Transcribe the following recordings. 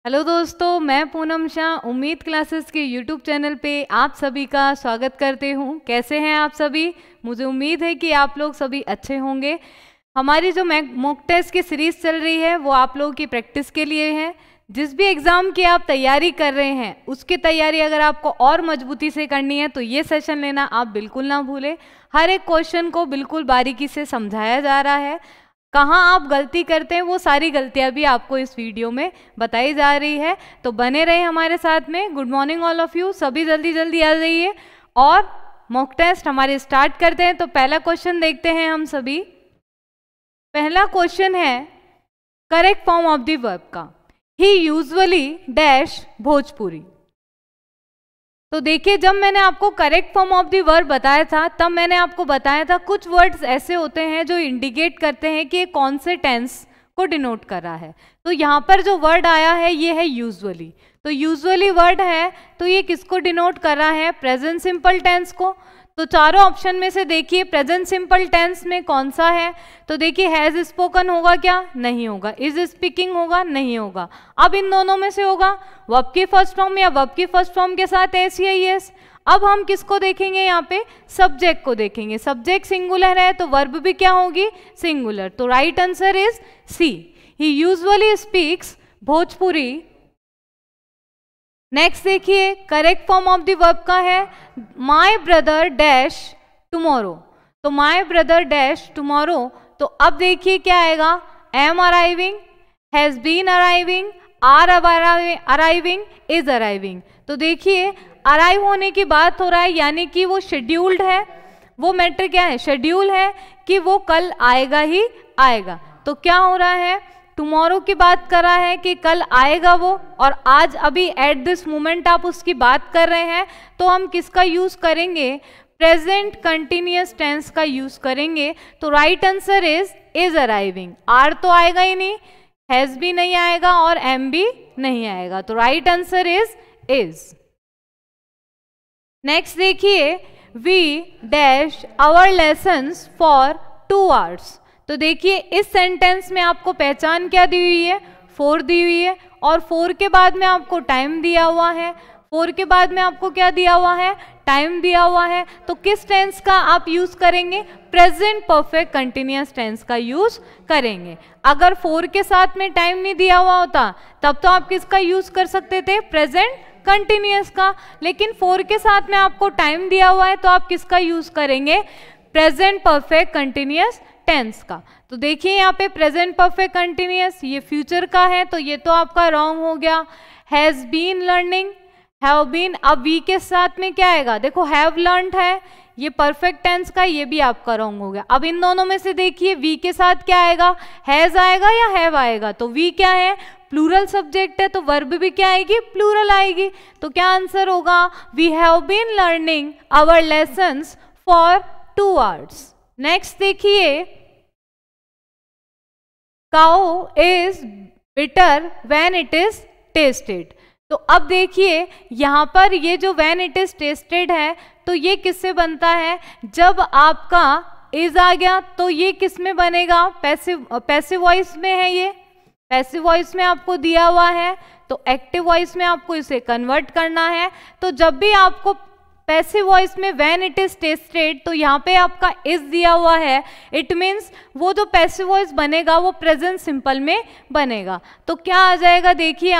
Hello दोस्तों, मैं पूनम शाह उम्मीद क्लासेस के यूट्यूब चैनल पे आप सभी का स्वागत करती हूँ। कैसे हैं आप सभी? मुझे उम्मीद है कि आप लोग सभी अच्छे होंगे। हमारी जो मॉक टेस्ट की सीरीज़ चल रही है वो आप लोगों की प्रैक्टिस के लिए है। जिस भी एग्ज़ाम की आप तैयारी कर रहे हैं उसकी तैयारी अगर आपको और मजबूती से करनी है तो ये सेशन लेना आप बिल्कुल ना भूलें। हर एक क्वेश्चन को बिल्कुल बारीकी से समझाया जा रहा है। कहाँ आप गलती करते हैं वो सारी गलतियां भी आपको इस वीडियो में बताई जा रही है, तो बने रहे हमारे साथ में। Good morning all of you, सभी जल्दी जल्दी आ जाइए और मॉक टेस्ट हमारे स्टार्ट करते हैं। तो पहला क्वेश्चन देखते हैं हम सभी। पहला क्वेश्चन है correct form of the verb का। ही यूजुअली डैश भोजपुरी। तो देखिए, जब मैंने आपको correct form of the verb बताया था तब मैंने आपको बताया था कुछ वर्ड्स ऐसे होते हैं जो इंडिकेट करते हैं कि कौन से टेंस को डिनोट कर रहा है। तो यहाँ पर जो वर्ड आया है ये है यूजुअली। तो यूजुअली वर्ड है तो ये किसको डिनोट कर रहा है? प्रेजेंट सिंपल टेंस को। तो चारों ऑप्शन में से देखिए प्रेजेंट सिंपल टेंस में कौन सा है? तो देखिए हैज स्पोकन होगा क्या? नहीं होगा। इज स्पीकिंग होगा? नहीं होगा। अब इन दोनों में से होगा वर्ब की फर्स्ट फॉर्म या वर्ब की फर्स्ट फॉर्म के साथ एस या ईएस। अब हम किसको देखेंगे? यहाँ पे सब्जेक्ट को देखेंगे। सब्जेक्ट सिंगुलर है तो वर्ब भी क्या होगी? सिंगुलर। तो right answer is C, he usually speaks Bhojpuri. Next देखिए correct form of the verb का है माई ब्रदर डैश टुमारो। तो माई ब्रदर डैश टुमारो। तो अब देखिए क्या आएगा? Am arriving, has been arriving, are arriving, is arriving. तो देखिए अराइव होने की बात हो रहा है, यानी कि वो शेड्यूल्ड है। वो मैटर क्या है? शेड्यूल है कि वो कल आएगा ही आएगा। तो क्या हो रहा है? टुमारो की बात कर रहा है कि कल आएगा वो, और आज अभी एट दिस मोमेंट आप उसकी बात कर रहे हैं। तो हम किसका यूज करेंगे? प्रेजेंट कंटिन्यूअस टेंस का यूज करेंगे। तो right answer is arriving. Are तो आएगा ही नहीं, हैज भी नहीं आएगा और एम भी नहीं आएगा। तो राइट आंसर इज। नेक्स्ट देखिए we dash our lessons for 2 hours। तो देखिए इस सेंटेंस में आपको पहचान क्या दी हुई है? 4 दी हुई है, और 4 के बाद में आपको टाइम दिया हुआ है। 4 के बाद में आपको क्या दिया हुआ है? टाइम दिया हुआ है। तो किस टेंस का आप यूज करेंगे? प्रेजेंट परफेक्ट कंटिन्यूअस टेंस का यूज करेंगे। अगर 4 के साथ में टाइम नहीं दिया हुआ होता तब तो आप किसका यूज कर सकते थे? प्रेजेंट कंटिन्यूअस का। लेकिन 4 के साथ में आपको टाइम दिया हुआ है तो आप किसका यूज करेंगे? प्रेजेंट परफेक्ट कंटिन्यूअस टेंस का। तो देखिए यहाँ पे प्रेजेंट परफेक्ट कंटिन्यूअस ये फ्यूचर का है, तो ये तो आपका रॉन्ग हो गया। Has been learning, have been, अब वी के साथ में क्या आएगा? देखो हैव लर्नड है, ये परफेक्ट टेंस का, ये भी आपका रॉन्ग हो गया। अब इन दोनों में से देखिए वी के साथ क्या आएगा? हैज आएगा या हैव आएगा? तो वी क्या है? प्लूरल सब्जेक्ट है, तो वर्ब भी क्या आएगी? प्लूरल आएगी। तो क्या आंसर होगा? We have been learning our lessons for 2 hours। Next देखिए cow is bitter when it is tested. तो अब देखिए यहाँ पर ये जो व्हेन इट इज टेस्टेड है तो ये किससे बनता है? जब आपका इज आ गया तो ये किस में बनेगा? पैसिव वॉइस में है। ये पैसिव वॉइस में आपको दिया हुआ है, तो एक्टिव वॉइस में आपको इसे कन्वर्ट करना है। तो जब भी आपको पैसिव वॉइस में व्हेन इट इज टेस्टेड तो यहाँ पे आपका इज दिया हुआ है, इट मीन्स वो जो पैसिव वॉइस बनेगा वो प्रेजेंट सिंपल में बनेगा। तो क्या आ जाएगा? देखिए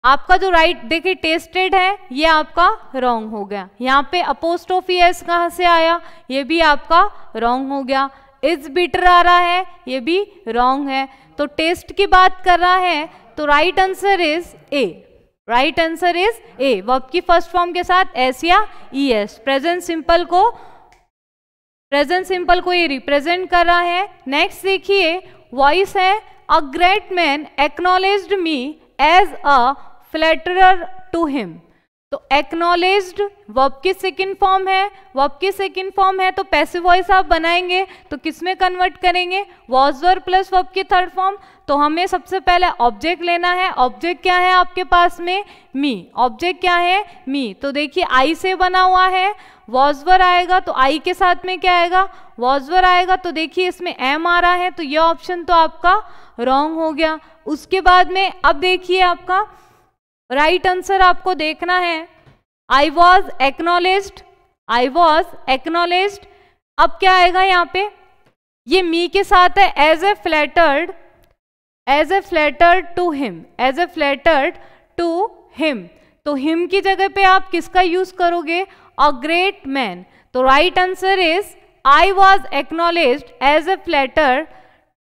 आपका जो राइट देखिए टेस्टेड है ये आपका रॉन्ग हो गया। यहाँ पे अपोस्ट्रोफी एस कहाँ से आया? ये भी आपका रॉन्ग हो गया। इज बिटर आ रहा है, ये भी रॉन्ग है। तो टेस्ट की बात कर रहा है तो right answer is a. Right answer is a. Verb की फर्स्ट फॉर्म के साथ एस या ई एस। प्रेजेंट सिंपल को ये रिप्रेजेंट कर रहा है। नेक्स्ट देखिए वॉइस है a great man acknowledged me as a flatterer to him. तो एक्नॉलेज्ड वर्ब की सेकंड फॉर्म है। वर्ब की सेकंड फॉर्म है तो पैसिव वॉइस आप बनाएंगे तो किस में कन्वर्ट करेंगे? वॉज वर्ब प्लस वर्ब की थर्ड फॉर्म। तो हमें सबसे पहले ऑब्जेक्ट लेना है। ऑब्जेक्ट क्या है आपके पास में? मी। ऑब्जेक्ट क्या है? मी। तो देखिए आई से बना हुआ है, वॉज वर्ब आएगा तो आई के साथ में क्या आएगा? वॉज वर्ब आएगा। तो देखिए इसमें एम आ रहा है तो ये ऑप्शन तो आपका रॉन्ग हो गया। उसके बाद में अब देखिए आपका राइट आंसर आपको देखना है, आई was acknowledged, I was acknowledged. अब क्या आएगा यहाँ पे, ये मी के साथ है, as a flattered, as a flattered to him, as a flattered to him. तो हिम की जगह पे आप किसका यूज करोगे, अ ग्रेट मैन। तो right answer is I was acknowledged as a flatter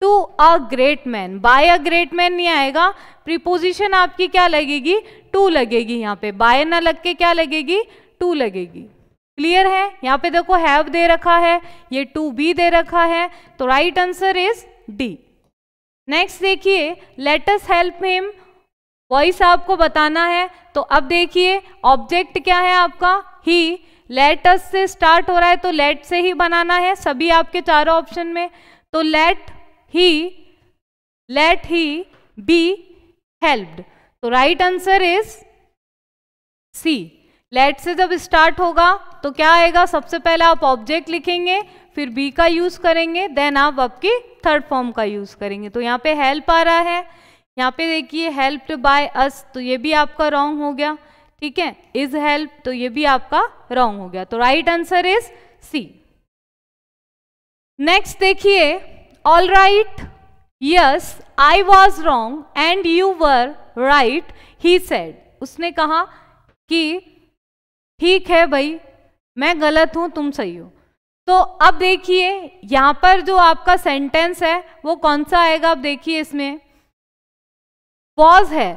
to a great man. By a great man नहीं आएगा, प्रीपोजिशन आपकी क्या लगेगी, टू लगेगी। यहाँ पे बाय ना लग के क्या लगेगी, टू लगेगी। क्लियर है, यहाँ पे देखो हैव दे रखा है, ये टू बी दे रखा है, तो right answer is D. Next देखिए, let us help him, voice आपको बताना है। तो अब देखिए ऑब्जेक्ट क्या है आपका, ही। लेट अस से स्टार्ट हो रहा है तो लेट से ही बनाना है सभी आपके चारों ऑप्शन में। तो लेट ही बी हेल्प्ड, तो right answer is C. Let से जब स्टार्ट होगा तो क्या आएगा, सबसे पहले आप ऑब्जेक्ट लिखेंगे, फिर बी का यूज करेंगे, देन आप आपकी थर्ड फॉर्म का यूज करेंगे। तो यहाँ पे हेल्प आ रहा है, यहाँ पे देखिए हेल्प्ड बाय अस, तो ये भी आपका रॉन्ग हो गया। ठीक है, इज हेल्प, तो ये भी आपका रॉन्ग हो गया। तो right answer is C. Next देखिए, all right, yes I was wrong and you were right, he said. उसने कहा कि ठीक है भाई, मैं गलत हूं तुम सही हो। तो अब देखिए यहां पर जो आपका सेंटेंस है वो कौन सा आएगा, अब देखिए इसमें वॉज है,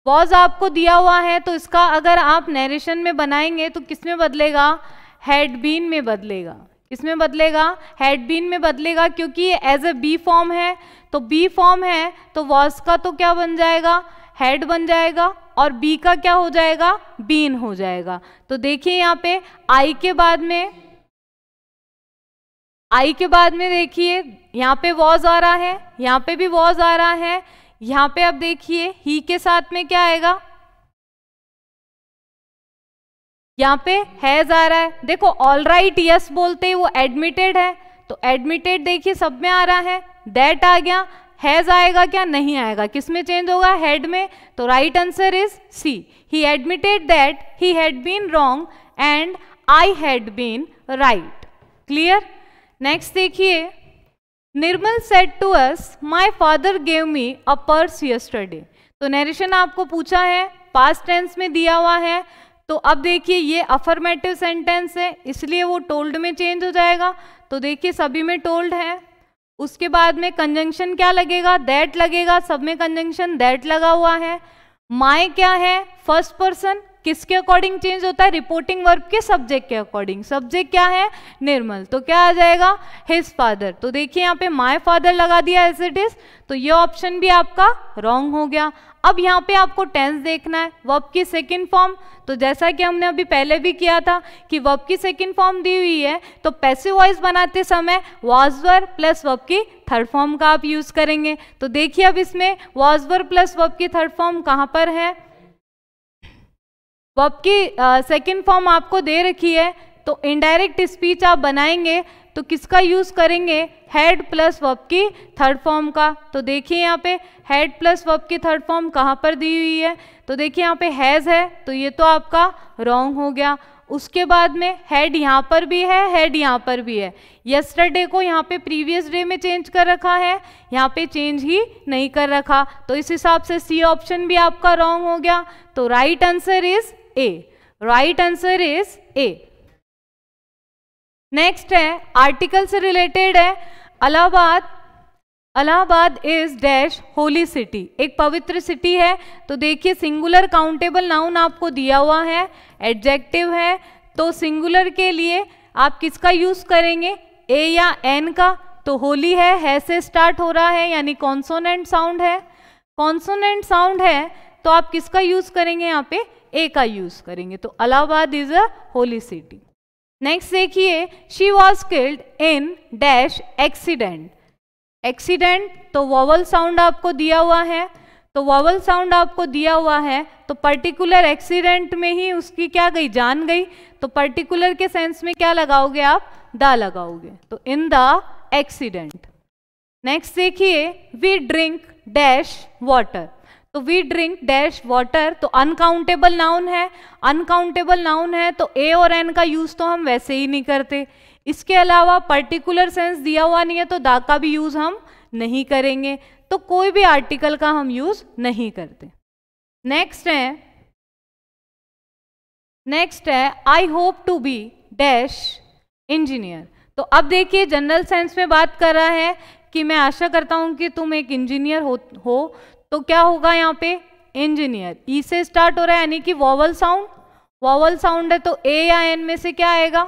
वॉज आपको दिया हुआ है, तो इसका अगर आप नरेशन में बनाएंगे तो किस में बदलेगा, हैड बीन में बदलेगा। किसमें बदलेगा, हैड बीन में बदलेगा, क्योंकि ये एज ए बी फॉर्म है। तो बी फॉर्म है तो वॉज का तो क्या बन जाएगा, हैड बन जाएगा, और बी का क्या हो जाएगा, बीन हो जाएगा। तो देखिए यहाँ पे आई के बाद में देखिए यहाँ पे वॉज आ रहा है, यहाँ पे भी वॉज आ रहा है, यहाँ पे अब देखिए ही के साथ में क्या आएगा, यहाँ पे हैज आ रहा है। देखो ऑल राइट यस बोलते ही वो एडमिटेड है, तो एडमिटेड देखिए सब में आ रहा है, दैट आ गया। हैज आएगा क्या, नहीं आएगा, किस में चेंज होगा, हेड में। तो right answer is C, he admitted that he had been wrong and I had been right. Clear. Next देखिए, Nirmal said to us my father gave me a purse yesterday. तो नरेशन आपको पूछा है, past tense में दिया हुआ है, तो अब देखिए ये अफर्मेटिव सेंटेंस है इसलिए वो टोल्ड में चेंज हो जाएगा। तो देखिए सभी में टोल्ड है, उसके बाद में कंजंक्शन क्या लगेगा, दैट लगेगा, सब में कंजंक्शन दैट लगा हुआ है। माय क्या है, फर्स्ट पर्सन, किसके अकॉर्डिंग चेंज होता है, रिपोर्टिंग वर्ब के सब्जेक्ट के अकॉर्डिंग। सब्जेक्ट क्या है, निर्मल, तो क्या आ जाएगा, हिज फादर। तो देखिए यहाँ पे माय फादर लगा दिया एज इट इज, तो ये ऑप्शन भी आपका रॉन्ग हो गया। अब यहाँ पे आपको टेंस देखना है, वर्ब की सेकंड फॉर्म। तो जैसा कि हमने अभी पहले भी किया था कि वर्ब की सेकंड फॉर्म दी हुई है तो पैसिव वॉइस बनाते समय वाज वर प्लस वर्ब की थर्ड फॉर्म का आप यूज करेंगे। तो देखिए अब इसमें वाज वर प्लस वर्ब की थर्ड फॉर्म कहाँ पर है, वर्ब की सेकंड फॉर्म आपको दे रखी है, तो इनडायरेक्ट स्पीच आप बनाएंगे तो किसका यूज करेंगे, हेड प्लस वर्ब की थर्ड फॉर्म का। तो देखिए यहाँ पे हेड प्लस वर्ब की थर्ड फॉर्म कहाँ पर दी हुई है, तो देखिए यहाँ पे हैज है, तो ये तो आपका रॉन्ग हो गया। उसके बाद में हेड यहाँ पर भी है, हेड यहाँ पर भी है। यस्टरडे को यहाँ पे प्रीवियस डे में चेंज कर रखा है, यहाँ पे चेंज ही नहीं कर रखा, तो इस हिसाब से सी ऑप्शन भी आपका रॉन्ग हो गया। तो right answer is a, right answer is a. Next है आर्टिकल से रिलेटेड है, Allahabad, Allahabad is dash holy city, एक पवित्र सिटी है। तो देखिए सिंगुलर काउंटेबल नाउन आपको दिया हुआ है, एडजेक्टिव है, तो सिंगुलर के लिए आप किसका यूज करेंगे, ए या एन का। तो होली है से स्टार्ट हो रहा है यानी कॉन्सोनेंट साउंड है, कॉन्सोनेंट साउंड है तो आप किसका यूज करेंगे, यहाँ पे ए का यूज करेंगे। तो Allahabad is a holy city. Next देखिए, she was killed in dash accident, accident तो वॉवल साउंड आपको दिया हुआ है, तो वॉवल साउंड आपको दिया हुआ है तो पर्टिकुलर एक्सीडेंट में ही उसकी क्या गई, जान गई। तो पर्टिकुलर के सेंस में क्या लगाओगे आप, द लगाओगे, तो इन द एक्सीडेंट। नेक्स्ट देखिए, वी ड्रिंक डैश वाटर। तो वी ड्रिंक डैश वाटर, तो अनकाउंटेबल नाउन है, अनकाउंटेबल नाउन है तो ए और एन का यूज तो हम वैसे ही नहीं करते। इसके अलावा पर्टिकुलर सेंस दिया हुआ नहीं है तो दा का भी यूज हम नहीं करेंगे, तो कोई भी आर्टिकल का हम यूज नहीं करते। नेक्स्ट है I hope to be dash engineer. तो अब देखिए जनरल सेंस में बात कर रहा है कि मैं आशा करता हूं कि तुम एक इंजीनियर हो तो क्या होगा यहाँ पे इंजीनियर, ई से स्टार्ट हो रहा है यानी कि वॉवल साउंड, वॉवल साउंड है तो ए या एन में से क्या आएगा,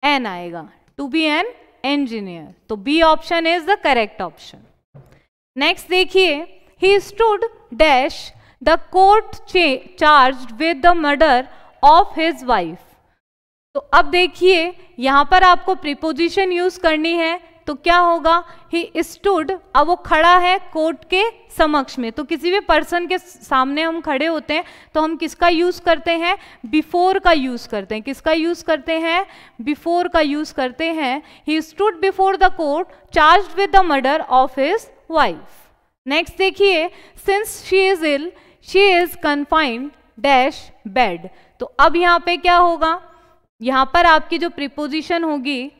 एन आएगा, टू बी एन इंजीनियर। तो B option is the correct option. Next देखिए he stood dash the court charged with the murder of his wife. तो अब देखिए यहां पर आपको प्रीपोजिशन यूज करनी है तो क्या होगा, ही स्टूड, अब वो खड़ा है कोर्ट के समक्ष में, तो किसी भी पर्सन के सामने हम खड़े होते हैं तो हम किसका यूज करते हैं, बिफोर का यूज करते हैं। किसका यूज करते हैं, बिफोर का यूज करते हैं। He stood before the court charged with the murder of his wife. Next देखिए since she is ill she is confined dash bed. तो अब यहाँ पे क्या होगा, यहाँ पर आपकी जो प्रीपोजिशन होगी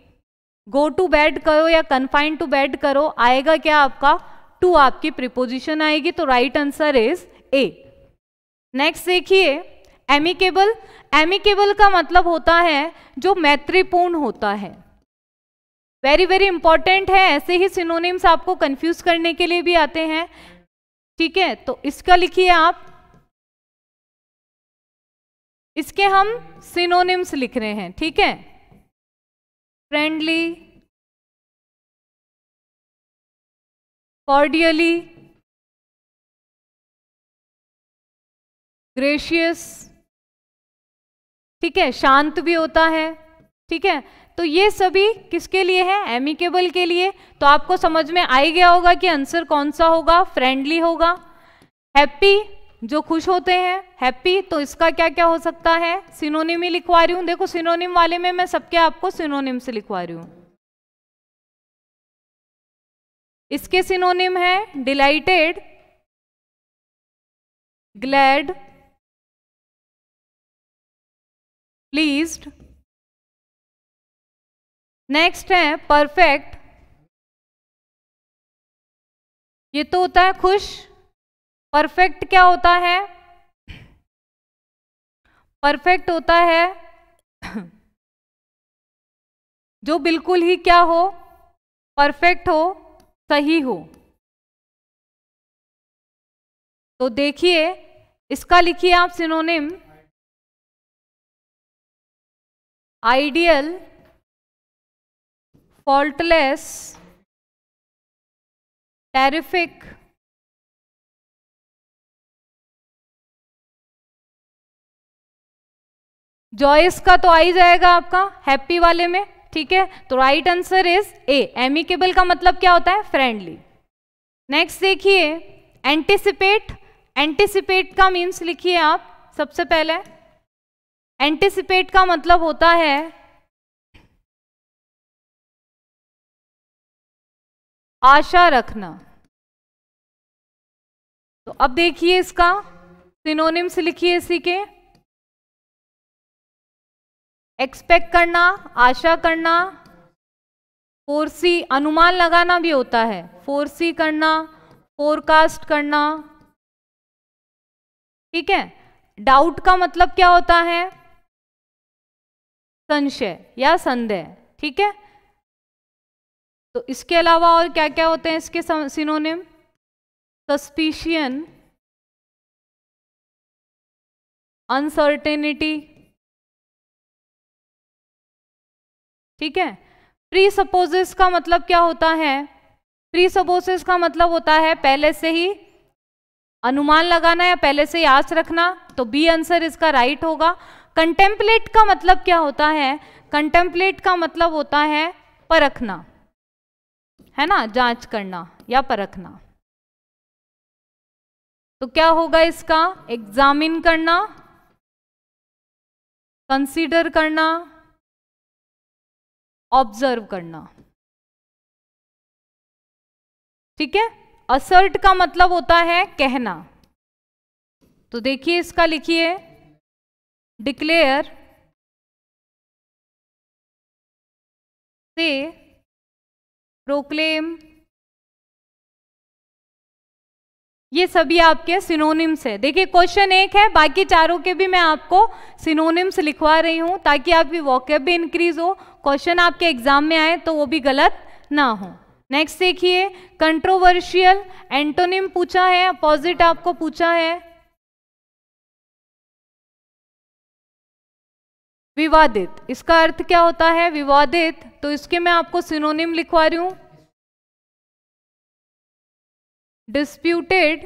गो टू बेड करो या कन्फाइंड टू बेड करो, आएगा क्या आपका, टू आपकी प्रीपोजिशन आएगी, तो right answer is a. Next देखिए एमिकेबल। एमिकेबल का मतलब होता है जो मैत्रीपूर्ण होता है, वेरी वेरी इंपॉर्टेंट है। ऐसे ही सिनोनिम्स आपको कंफ्यूज करने के लिए भी आते हैं, ठीक है। तो इसका लिखिए आप, इसके हम सिनोनिम्स लिख रहे हैं, ठीक है। फ्रेंडली, कॉर्डियली, ग्रेशियस, ठीक है, शांत भी होता है, ठीक है। तो ये सभी किसके लिए है, एमिकेबल के लिए। तो आपको समझ में आ ही गया होगा कि आंसर कौन सा होगा, फ्रेंडली होगा। हैप्पी, जो खुश होते हैं, हैप्पी, तो इसका क्या क्या हो सकता है, सिनोनिम ही लिखवा रही हूं। देखो सिनोनिम वाले में मैं सबके आपको सिनोनिम से लिखवा रही हूं। इसके सिनोनिम है डिलाइटेड, ग्लैड, प्लीज्ड। नेक्स्ट है परफेक्ट, ये तो होता है खुश। परफेक्ट क्या होता है, परफेक्ट होता है जो बिल्कुल ही क्या हो, परफेक्ट हो, सही हो। तो देखिए इसका लिखिए आप synonym, ideal, faultless, terrific, joyous का तो आ ही जाएगा आपका हैप्पी वाले में, ठीक है। तो right answer is a. Amicable का मतलब क्या होता है, फ्रेंडली। नेक्स्ट देखिए एंटिसिपेट। एंटिसिपेट का मीन्स लिखिए आप सबसे पहले। एंटिसिपेट का मतलब होता है आशा रखना। तो अब देखिए इसका सिनोनिम्स लिखिए इसी के, एक्सपेक्ट करना, आशा करना, फोरसी, अनुमान लगाना भी होता है, फोरसी करना, फोरकास्ट करना, ठीक है। डाउट का मतलब क्या होता है, संशय या संदेह, ठीक है। तो इसके अलावा और क्या क्या होते हैं इसके सिनोनिम, सस्पिशियन, अनसर्टेनिटी, ठीक है। प्री सपोजेस का मतलब क्या होता है, प्री सपोजेस का मतलब होता है पहले से ही अनुमान लगाना या पहले से ही आस रखना, तो बी आंसर इसका राइट होगा। कंटेम्पलेट का मतलब क्या होता है, कंटेम्पलेट का मतलब होता है परखना, है ना, जांच करना या परखना। तो क्या होगा इसका, एग्जामिन करना, कंसीडर करना, ऑब्जर्व करना, ठीक है। असर्ट का मतलब होता है कहना, तो देखिए इसका लिखिए डिक्लेयर, से, प्रोक्लेम, ये सभी आपके सिनोनिम्स है। देखिए क्वेश्चन एक है, बाकी चारों के भी मैं आपको सिनोनिम्स लिखवा रही हूं ताकि आपकी वोकैब भी इंक्रीज हो, क्वेश्चन आपके एग्जाम में आए तो वो भी गलत ना हो। नेक्स्ट देखिए कंट्रोवर्शियल, एंटोनिम पूछा है, अपोजिट आपको पूछा है विवादित, इसका अर्थ क्या होता है विवादित, तो इसके मैं आपको सिनोनिम लिखवा रही हूं डिस्प्यूटेड,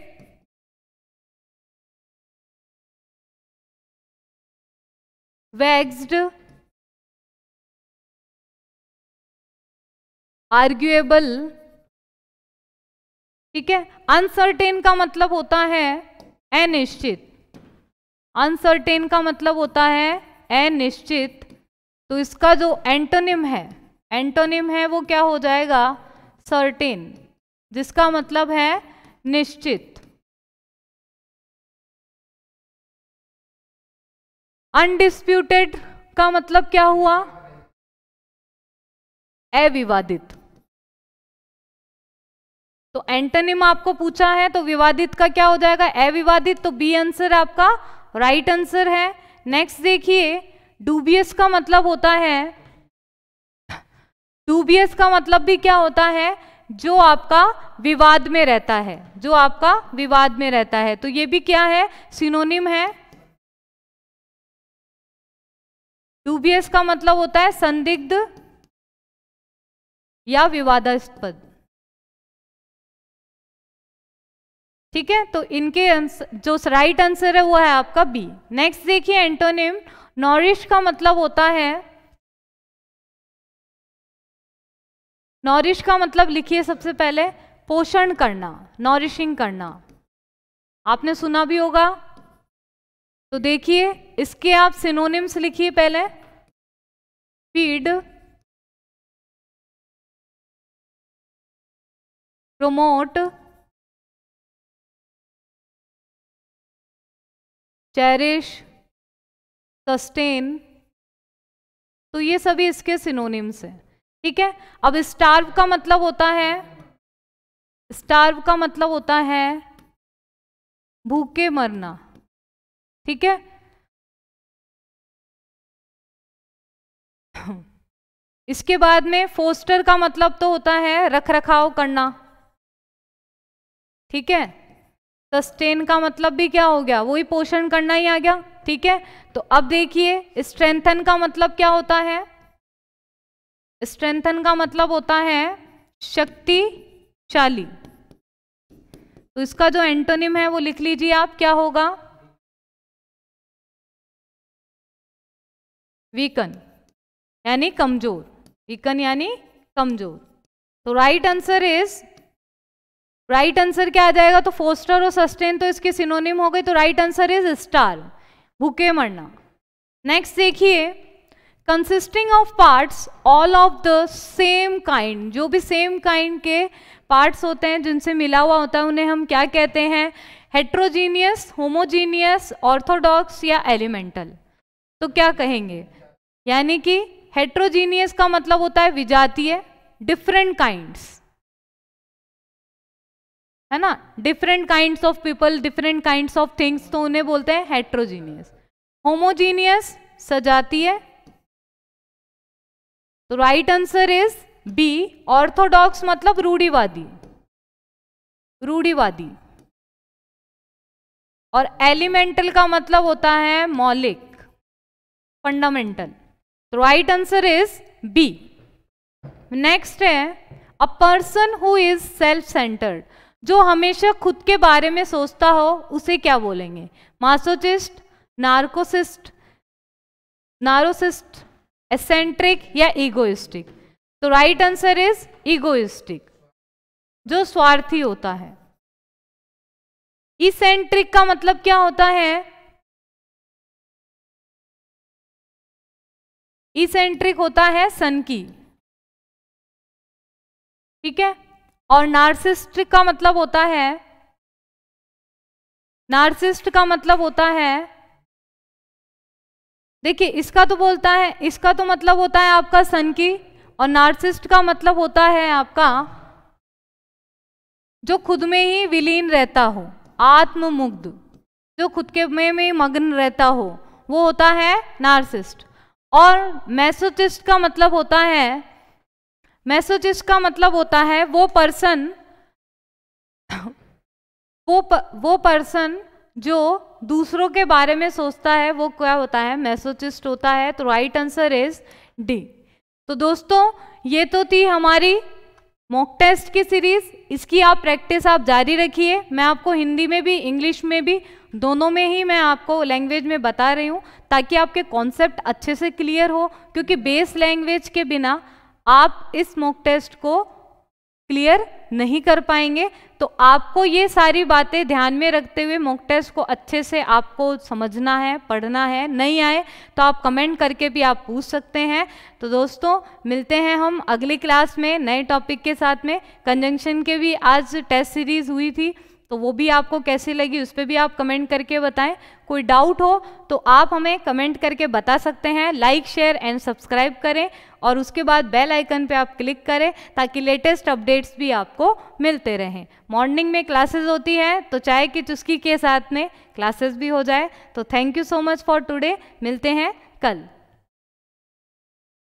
वेक्स्ड, आर्ग्यूएबल, ठीक है। अनसर्टेन का मतलब होता है अनिश्चित, अनसर्टेन का मतलब होता है अनिश्चित, तो इसका जो एंटोनिम है वो क्या हो जाएगा सर्टेन, जिसका मतलब है निश्चित। अनडिस्प्यूटेड का मतलब क्या हुआ अविवादित, तो एंटोनिम आपको पूछा है तो विवादित का क्या हो जाएगा अविवादित, तो बी आंसर आपका राइट आंसर है। नेक्स्ट देखिए डूबियस का मतलब होता है, डूबियस का मतलब भी क्या होता है जो आपका विवाद में रहता है, जो आपका विवाद में रहता है, तो ये भी क्या है सिनोनिम है। डूबियस का मतलब होता है संदिग्ध या विवादास्पद, ठीक है, तो इनके जो राइट आंसर है वो है आपका बी। नेक्स्ट देखिए एंटोनिम नॉरिश का मतलब होता है, नॉरिश का मतलब लिखिए सबसे पहले पोषण करना, नॉरिशिंग करना, आपने सुना भी होगा, तो देखिए इसके आप सिनोनिम्स लिखिए पहले फीड, प्रमोट, चेरिश, सस्टेन, तो ये सभी इसके सिनोनिम्स हैं, ठीक है। अब स्टार्व का मतलब होता है, स्टार्व का मतलब होता है भूखे मरना, ठीक है। इसके बाद में फोस्टर का मतलब तो होता है रख रखाव करना, ठीक है। सस्टेन का मतलब भी क्या हो गया वही पोषण करना ही आ गया, ठीक है। तो अब देखिए स्ट्रेंथन का मतलब क्या होता है, स्ट्रेंथन का मतलब होता है शक्तिशाली, तो इसका जो एंटोनिम है वो लिख लीजिए आप क्या होगा वीकन यानी कमजोर, वीकन यानी कमजोर, तो right answer is, right answer क्या आ जाएगा, तो फोस्टर और सस्टेन तो इसके सिनोनिम हो गए, तो राइट आंसर इज स्टार, भूखे मरना। नेक्स्ट देखिए consisting of parts all of the same kind, जो भी सेम काइंड के पार्ट्स होते हैं जिनसे मिला हुआ होता है उन्हें हम क्या कहते हैं हेट्रोजीनियस, होमोजीनियस, ऑर्थोडॉक्स या एलिमेंटल, तो क्या कहेंगे, यानी कि हेट्रोजीनियस का मतलब होता है विजातीय, डिफरेंट काइंड्स, है ना, different kinds of people, different kinds of things, तो उन्हें बोलते हैं हेट्रोजीनियस। होमोजीनियस सजातीय, तो right answer is B. Orthodox मतलब रूढ़िवादी, रूढ़िवादी, और एलिमेंटल का मतलब होता है मौलिक, फंडामेंटल, तो right answer is B. Next है a person who is self centred, जो हमेशा खुद के बारे में सोचता हो उसे क्या बोलेंगे, मासोचिस्ट, नार्कोसिस्ट, नारोसिस्ट, एसेंट्रिक या इगोइस्टिक, तो राइट आंसर इज इगोइस्टिक, जो स्वार्थी होता है। इसेंट्रिक का मतलब क्या होता है, इसेंट्रिक होता है सन की, ठीक है, और नार्सिसिस्ट का मतलब होता है, नार्सिसिस्ट का मतलब होता है, देखिए इसका तो बोलता है, इसका तो मतलब होता है आपका सन की, और नार्सिसिस्ट का मतलब होता है आपका जो खुद में ही विलीन रहता हो, आत्ममुग्ध, जो खुद के में मग्न रहता हो, वो होता है नार्सिसिस्ट। और मैसोचिस्ट का मतलब होता है, मैसोचिस्ट का मतलब होता है वो पर्सन, वो पर्सन जो दूसरों के बारे में सोचता है, वो क्या होता है, मैसोचिस्ट होता है। तो राइट आंसर इज डी। तो दोस्तों ये तो थी हमारी मॉक टेस्ट की सीरीज, इसकी आप प्रैक्टिस आप जारी रखिए। मैं आपको हिंदी में भी इंग्लिश में भी दोनों में ही मैं आपको लैंग्वेज में बता रही हूँ, ताकि आपके कॉन्सेप्ट अच्छे से क्लियर हो, क्योंकि बेस लैंग्वेज के बिना आप इस मॉक टेस्ट को क्लियर नहीं कर पाएंगे। तो आपको ये सारी बातें ध्यान में रखते हुए मॉक टेस्ट को अच्छे से आपको समझना है, पढ़ना है। नहीं आए तो आप कमेंट करके भी आप पूछ सकते हैं। तो दोस्तों मिलते हैं हम अगली क्लास में नए टॉपिक के साथ में। कंजंक्शन के भी आज टेस्ट सीरीज हुई थी, तो वो भी आपको कैसी लगी उस पर भी आप कमेंट करके बताएं। कोई डाउट हो तो आप हमें कमेंट करके बता सकते हैं। लाइक शेयर एंड सब्सक्राइब करें और उसके बाद बेल आइकन पे आप क्लिक करें, ताकि लेटेस्ट अपडेट्स भी आपको मिलते रहें। मॉर्निंग में क्लासेस होती है, तो चाय की चुस्की के साथ में क्लासेस भी हो जाए। तो thank you so much for today, मिलते हैं कल।